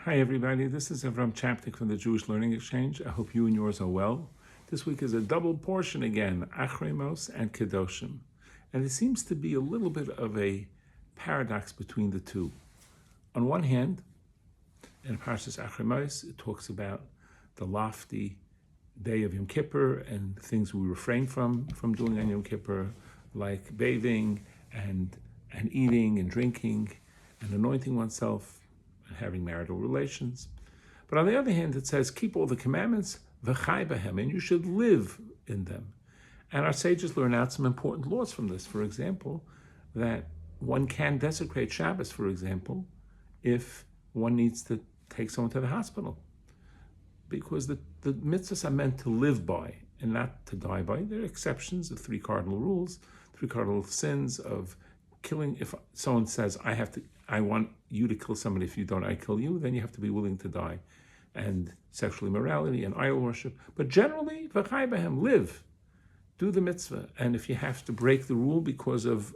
Hi everybody, this is Avrohom Czapnik from the Jewish Learning Exchange. I hope you and yours are well. This week is a double portion again, Acharei Mot-Kedoshim. And it seems to be a little bit of a paradox between the two. On one hand, in Parshat Acharei Mot, it talks about the lofty day of Yom Kippur and things we refrain from doing on Yom Kippur, like bathing and eating and drinking and anointing oneself and having marital relations. But on the other hand, it says, keep all the commandments, v'chai b'hem, and you should live in them. And our sages learn out some important laws from this. For example, that one can desecrate Shabbos, for example, if one needs to take someone to the hospital. Because the mitzvahs are meant to live by and not to die by. There are exceptions of three cardinal rules, three cardinal sins of killing. If someone says, I want you to kill somebody, if you don't, I kill you, then you have to be willing to die. And sexual immorality and idol worship. But generally, v'chai b'hem, live, do the mitzvah. And if you have to break the rule because of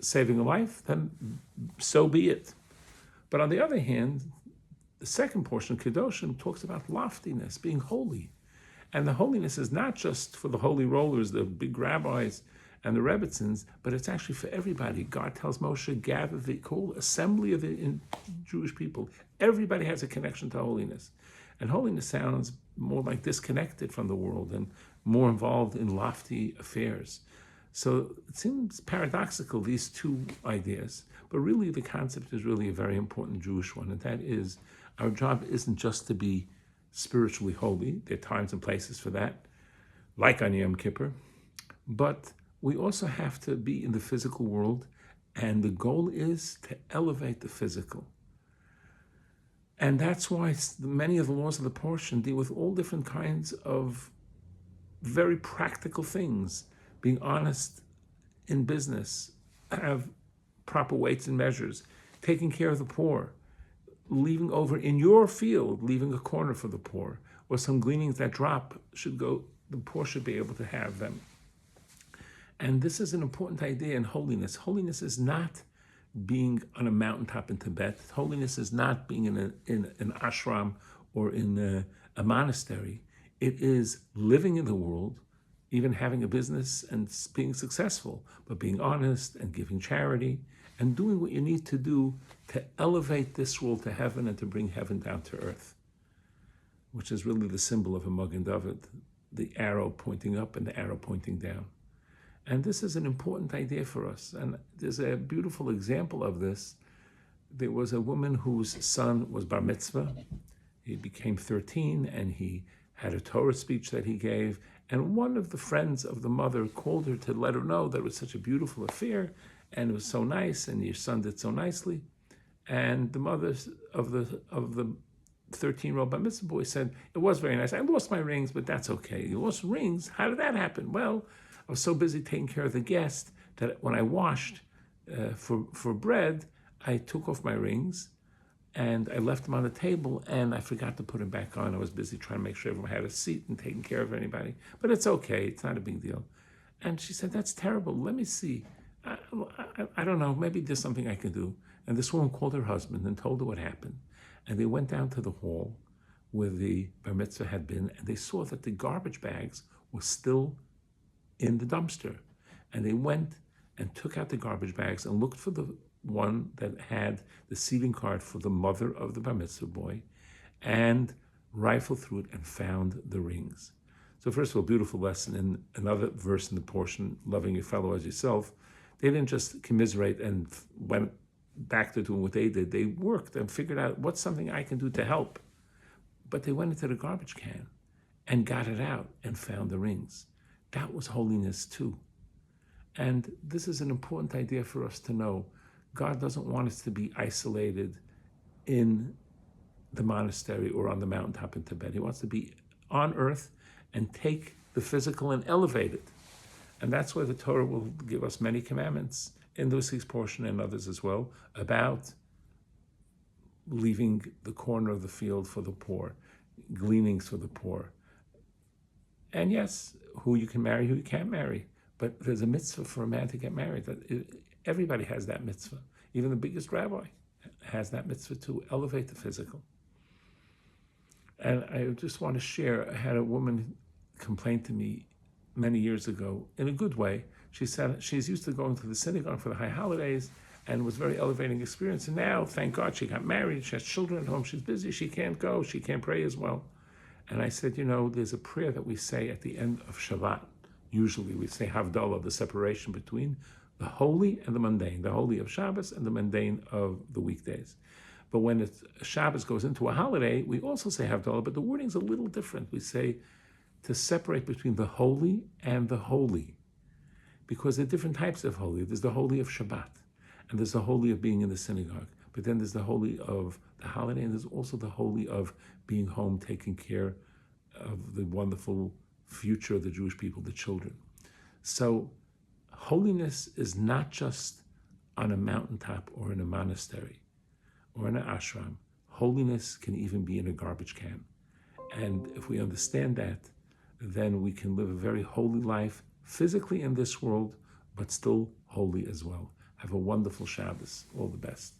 saving a life, then so be it. But on the other hand, the second portion, Kedoshim, talks about loftiness, being holy. And the holiness is not just for the holy rollers, the big rabbis and the Rebbitzins, but it's actually for everybody. God tells Moshe, gather the whole assembly of the Jewish people. Everybody has a connection to holiness. And holiness sounds more like disconnected from the world and more involved in lofty affairs. So it seems paradoxical, these two ideas, but really the concept is really a very important Jewish one, and that is our job isn't just to be spiritually holy. There are times and places for that, like on Yom Kippur, but we also have to be in the physical world, and the goal is to elevate the physical. And that's why many of the laws of the portion deal with all different kinds of very practical things. Being honest in business, have proper weights and measures, taking care of the poor, leaving over in your field, leaving a corner for the poor, or some gleanings that drop the poor should be able to have them. And this is an important idea in holiness. Holiness is not being on a mountaintop in Tibet. Holiness is not being in an ashram or in a monastery. It is living in the world, even having a business and being successful, but being honest and giving charity and doing what you need to do to elevate this world to heaven and to bring heaven down to earth, which is really the symbol of a Magen David, the arrow pointing up and the arrow pointing down. And this is an important idea for us. And there's a beautiful example of this. There was a woman whose son was bar mitzvah. He became 13 and he had a Torah speech that he gave. And one of the friends of the mother called her to let her know that it was such a beautiful affair and it was so nice and your son did so nicely. And the mother of the 13-year-old bar mitzvah boy said, it was very nice. I lost my rings, but that's okay. You lost rings? How did that happen? Well, I was so busy taking care of the guest that when I washed for bread, I took off my rings and I left them on the table and I forgot to put them back on. I was busy trying to make sure everyone had a seat and taking care of anybody. But it's okay. It's not a big deal. And she said, that's terrible. Let me see. I don't know. Maybe there's something I can do. And this woman called her husband and told her what happened. And they went down to the hall where the bar mitzvah had been and they saw that the garbage bags were still in the dumpster. And they went and took out the garbage bags and looked for the one that had the seating card for the mother of the bar mitzvah boy and rifled through it and found the rings. So first of all, beautiful lesson in another verse in the portion, loving your fellow as yourself. They didn't just commiserate and went back to doing what they did. They worked and figured out what's something I can do to help. But they went into the garbage can and got it out and found the rings. That was holiness too. And this is an important idea for us to know. God doesn't want us to be isolated in the monastery or on the mountaintop in Tibet. He wants to be on earth and take the physical and elevate it. And that's why the Torah will give us many commandments in this week's portion and others as well about leaving the corner of the field for the poor, gleanings for the poor. And yes, who you can marry, who you can't marry. But there's a mitzvah for a man to get married. Everybody has that mitzvah. Even the biggest rabbi has that mitzvah to elevate the physical. And I just want to share, I had a woman complain to me many years ago, in a good way. She said she's used to going to the synagogue for the high holidays, and it was a very elevating experience. And now, thank God, she got married, she has children at home, she's busy, she can't go, she can't pray as well. And I said, there's a prayer that we say at the end of Shabbat. Usually we say Havdalah, the separation between the holy and the mundane, the holy of Shabbos and the mundane of the weekdays. But when Shabbos goes into a holiday, we also say Havdalah, but the wording's a little different. We say to separate between the holy and the holy, because there are different types of holy. There's the holy of Shabbat, and there's the holy of being in the synagogue. But then there's the holy of the holiday, and there's also the holy of being home, taking care of the wonderful future of the Jewish people, the children. So holiness is not just on a mountaintop or in a monastery or in an ashram. Holiness can even be in a garbage can. And if we understand that, then we can live a very holy life, physically in this world, but still holy as well. Have a wonderful Shabbos. All the best.